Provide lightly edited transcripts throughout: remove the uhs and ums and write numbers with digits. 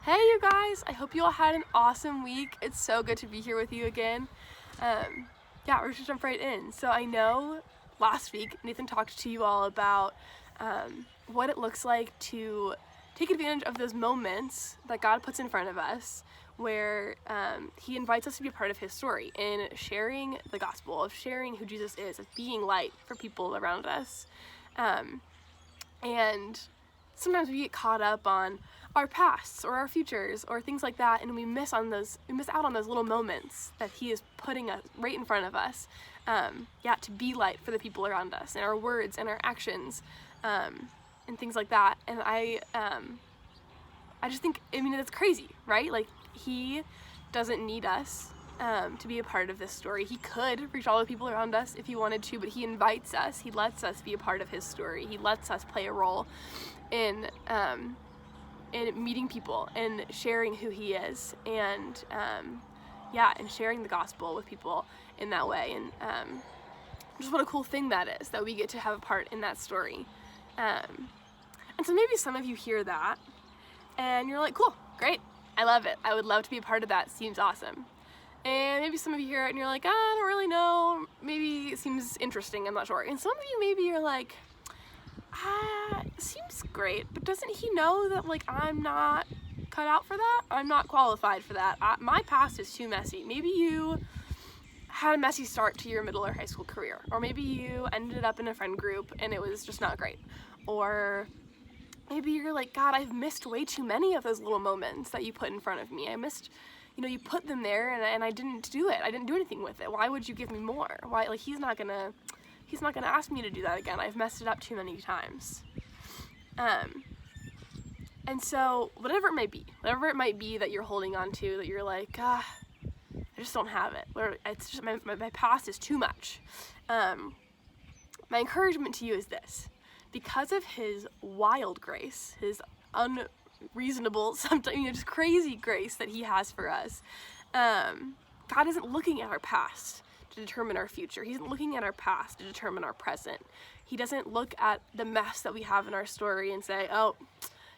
Hey you guys, I hope you all had an awesome week. It's so good to be here with you again. We're just jump right in. So I know last week Nathan talked to you all about what it looks like to take advantage of those moments that God puts in front of us where he invites us to be a part of his story in sharing the gospel, of sharing who Jesus is, of being light for people around us. And sometimes we get caught up on our pasts or our futures or things like that, and we miss out on those little moments that he is putting us right in front of us, to be light for the people around us, and our words and our actions, and things like that. And I just think, it's crazy, right? Like, he doesn't need us to be a part of this story. He could reach all the people around us if he wanted to, but he invites us. He lets us be a part of his story. He lets us play a role in meeting people and sharing who he is, and sharing the gospel with people in that way. And just what a cool thing that is, that we get to have a part in that story. And so maybe some of you hear that and you're like, cool, great, I love it. I would love to be a part of that. Seems awesome. And maybe some of you hear it and you're like, I don't really know, maybe it seems interesting, I'm not sure. And some of you maybe you're like, seems great, but doesn't he know that, like, I'm not cut out for that? I'm not qualified for that. My past is too messy. Maybe you had a messy start to your middle or high school career, or maybe you ended up in a friend group and it was just not great. Or maybe you're like, God, I've missed way too many of those little moments that you put in front of me. I missed, you put them there and I didn't do it. I didn't do anything with it. Why would you give me more? Why? Like, he's not gonna ask me to do that again. I've messed it up too many times. And so whatever it might be that you're holding on to, that you're like, I just don't have it, or it's just my past is too much. My encouragement to you is this: because of his wild grace, his unreasonable, sometimes just crazy grace that he has for us, God isn't looking at our past to determine our future. He isn't looking at our past to determine our present. He doesn't look at the mess that we have in our story and say, oh,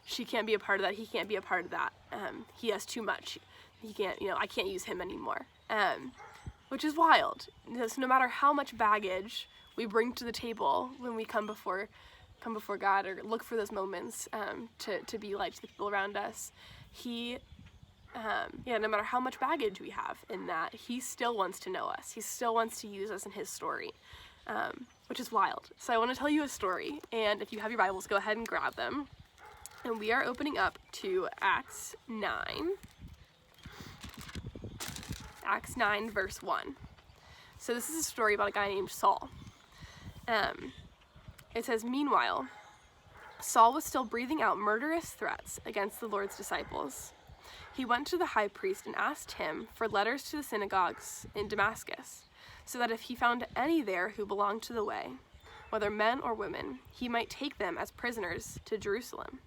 she can't be a part of that, he can't be a part of that. He has too much. He can't, I can't use him anymore. Which is wild. So no matter how much baggage we bring to the table when we come before God, or look for those moments to be light to the people around us, no matter how much baggage we have in that, he still wants to know us. He still wants to use us in his story, which is wild. So I want to tell you a story, and if you have your Bibles, go ahead and grab them. And we are opening up to Acts 9. Acts 9, verse 1. So this is a story about a guy named Saul. It says, meanwhile, Saul was still breathing out murderous threats against the Lord's disciples. He went to the high priest and asked him for letters to the synagogues in Damascus, so that if he found any there who belonged to the way, whether men or women, he might take them as prisoners to Jerusalem.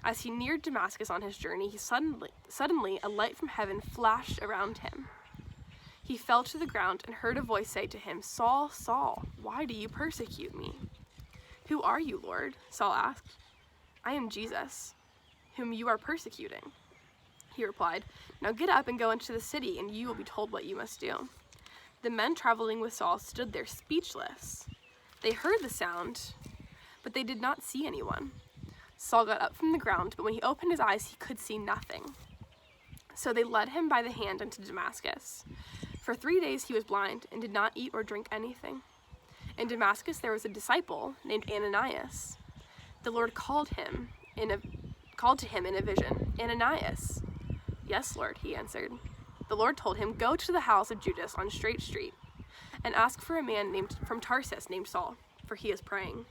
As he neared Damascus on his journey, suddenly a light from heaven flashed around him. He fell to the ground and heard a voice say to him, Saul, Saul, why do you persecute me? Who are you, Lord? Saul asked. I am Jesus, whom you are persecuting. He replied, now get up and go into the city, and you will be told what you must do. The men traveling with Saul stood there speechless. They heard the sound, but they did not see anyone. Saul got up from the ground, but when he opened his eyes, he could see nothing. So they led him by the hand into Damascus. For 3 days he was blind and did not eat or drink anything. In Damascus there was a disciple named Ananias. The Lord called to him in a vision, Ananias. Yes, Lord, he answered. The Lord told him, go to the house of Judas on Straight Street and ask for a man from Tarsus named Saul, for he is praying.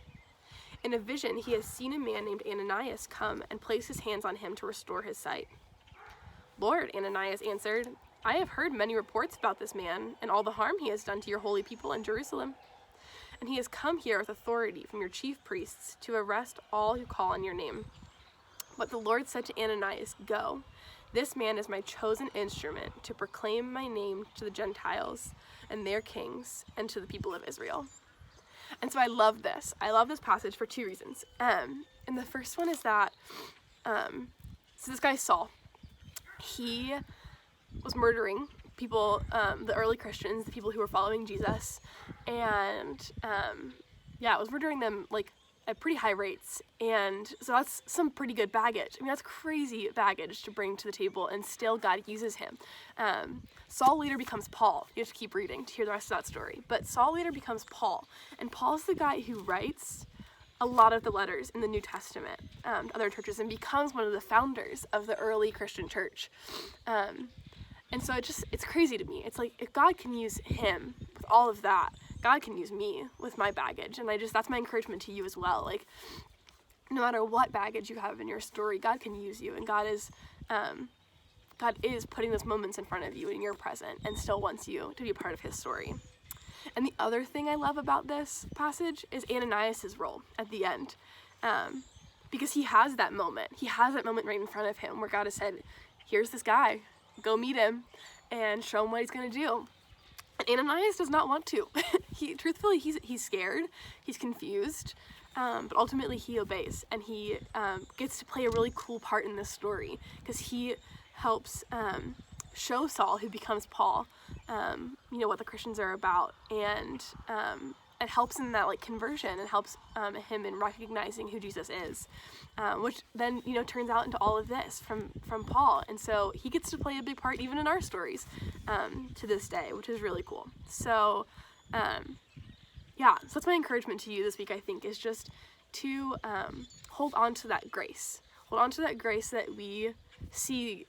In a vision, he has seen a man named Ananias come and place his hands on him to restore his sight. Lord, Ananias answered, I have heard many reports about this man and all the harm he has done to your holy people in Jerusalem. And he has come here with authority from your chief priests to arrest all who call on your name. But the Lord said to Ananias, go. This man is my chosen instrument to proclaim my name to the Gentiles and their kings and to the people of Israel. And so I love this. I love this passage for two reasons. And the first one is that, so this guy Saul, he was murdering people, the early Christians, the people who were following Jesus, and was murdering them like at pretty high rates. And so that's some pretty good baggage. I mean, that's crazy baggage to bring to the table, and still God uses him. Saul later becomes Paul. You have to keep reading to hear the rest of that story. But Saul later becomes Paul, and Paul's the guy who writes a lot of the letters in the New Testament to other churches, and becomes one of the founders of the early Christian church. And so it's crazy to me. It's like, if God can use him with all of that, God can use me with my baggage. And that's my encouragement to you as well. Like, no matter what baggage you have in your story, God can use you, and God is putting those moments in front of you in your present, and still wants you to be a part of his story. And the other thing I love about this passage is Ananias' role at the end. Because he has that moment. He has that moment right in front of him where God has said, here's this guy, go meet him and show him what he's going to do. And Ananias does not want to. He's scared, he's confused, but ultimately he obeys, and he gets to play a really cool part in this story, because he helps show Saul, who becomes Paul, what the Christians are about, and it helps in that like conversion, and helps him in recognizing who Jesus is, which then turns out into all of this from Paul. And so he gets to play a big part even in our stories to this day, which is really cool. So so that's my encouragement to you this week, I think, is just to hold on to that grace. Hold on to that grace that we see,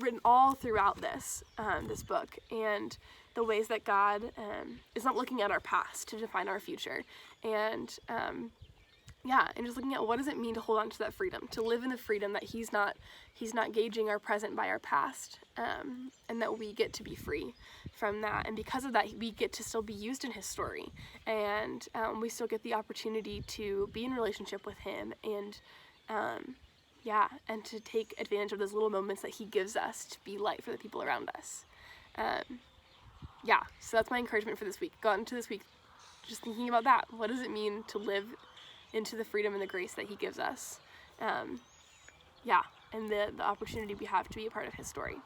written all throughout this book, and the ways that God is not looking at our past to define our future, and just looking at what does it mean to hold on to that freedom, to live in the freedom that he's not gauging our present by our past, and that we get to be free from that, and because of that we get to still be used in his story, and we still get the opportunity to be in relationship with him, and and to take advantage of those little moments that he gives us to be light for the people around us. So that's my encouragement for this week. Go out into this week just thinking about that. What does it mean to live into the freedom and the grace that he gives us? And the opportunity we have to be a part of his story.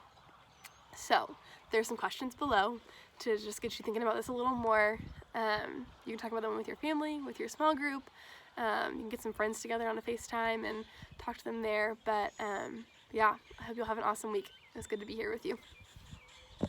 So there's some questions below to just get you thinking about this a little more. You can talk about them with your family, with your small group. You can get some friends together on a FaceTime and talk to them there. But I hope you'll have an awesome week. It's good to be here with you.